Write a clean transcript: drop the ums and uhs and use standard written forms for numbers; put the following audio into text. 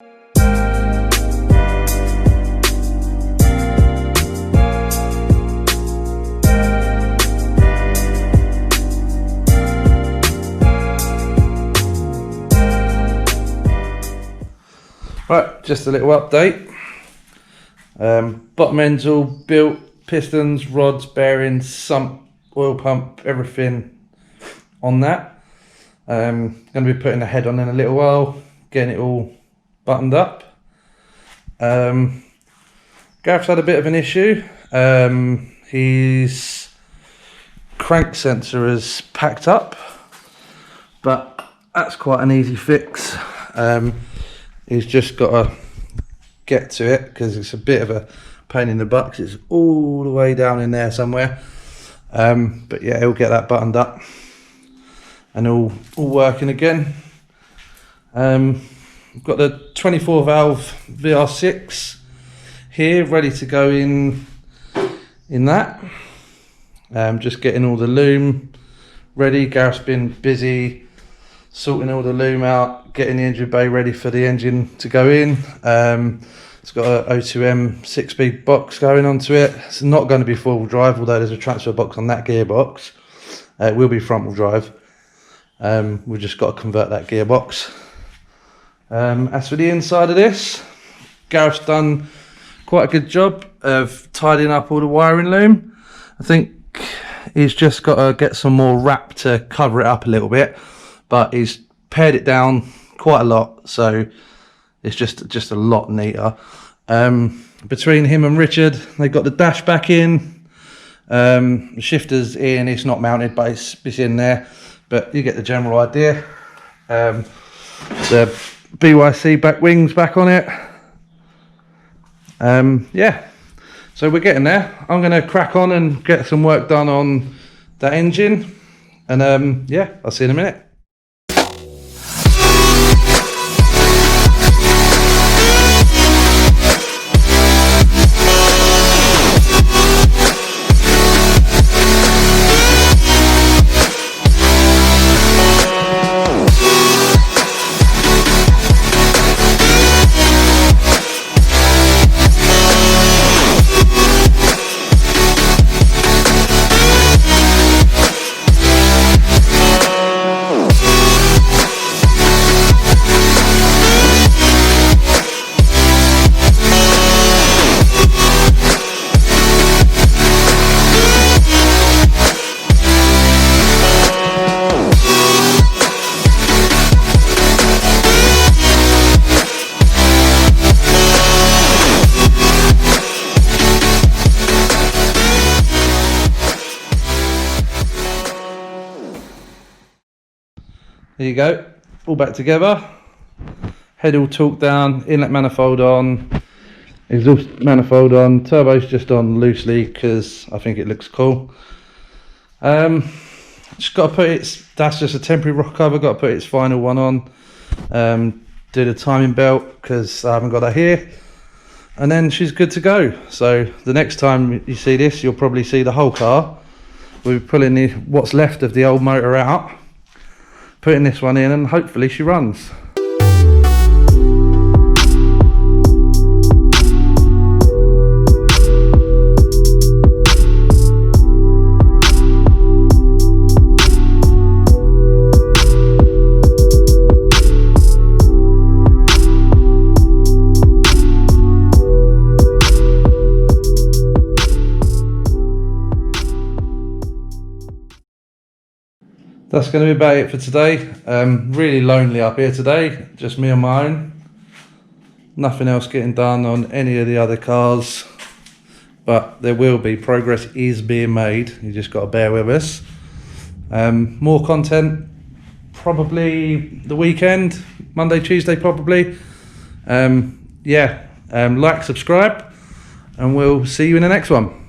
Right, just a little update. Bottom end's all built, pistons, rods, bearings, sump, oil pump, everything on that. Going to be putting the head on in a little while, getting it all buttoned up. Gareth's had a bit of an issue. His crank sensor is packed up, but that's quite an easy fix. He's just got to get to it because it's a bit of a pain in the butt 'cause it's all the way down in there somewhere. But yeah, he'll get that buttoned up and all working again. We've got the 24 valve VR6 here ready to go in that. Just getting all the loom ready. Gareth's been busy sorting all the loom out, getting the engine bay ready for the engine to go in. It's got a O2M 6-speed box going onto it. It's not going to be four-wheel drive, although there's a transfer box on that gearbox. It will be front-wheel drive. We've just got to convert that gearbox. As for the inside of this, Gareth's done quite a good job of tidying up all the wiring loom. I think he's just got to get some more wrap to cover it up a little bit, but he's pared it down quite a lot, so it's just a lot neater. Between him and Richard, they got the dash back in. The shifter's in, it's not mounted, but it's in there, but you get the general idea. The BYC back wings back on it. Yeah, so we're getting there. I'm going to crack on and get some work done on that engine, and yeah, I'll see you in a minute. There you go, all back together. Head all torqued down, inlet manifold on, exhaust manifold on, turbo's just on loosely because I think it looks cool. Just got to put that's just a temporary rocker cover, got to put its final one on. Do the timing belt because I haven't got that here. And then she's good to go. So the next time you see this, you'll probably see the whole car. We'll be pulling what's left of the old motor out, putting this one in, and hopefully she runs. That's going to be about it for today. Really lonely up here today, just me on my own. Nothing else getting done on any of the other cars, but there will be, progress is being made. You just got to bear with us. More content probably the weekend, Monday, Tuesday probably. Yeah, like, subscribe, and we'll see you in the next one.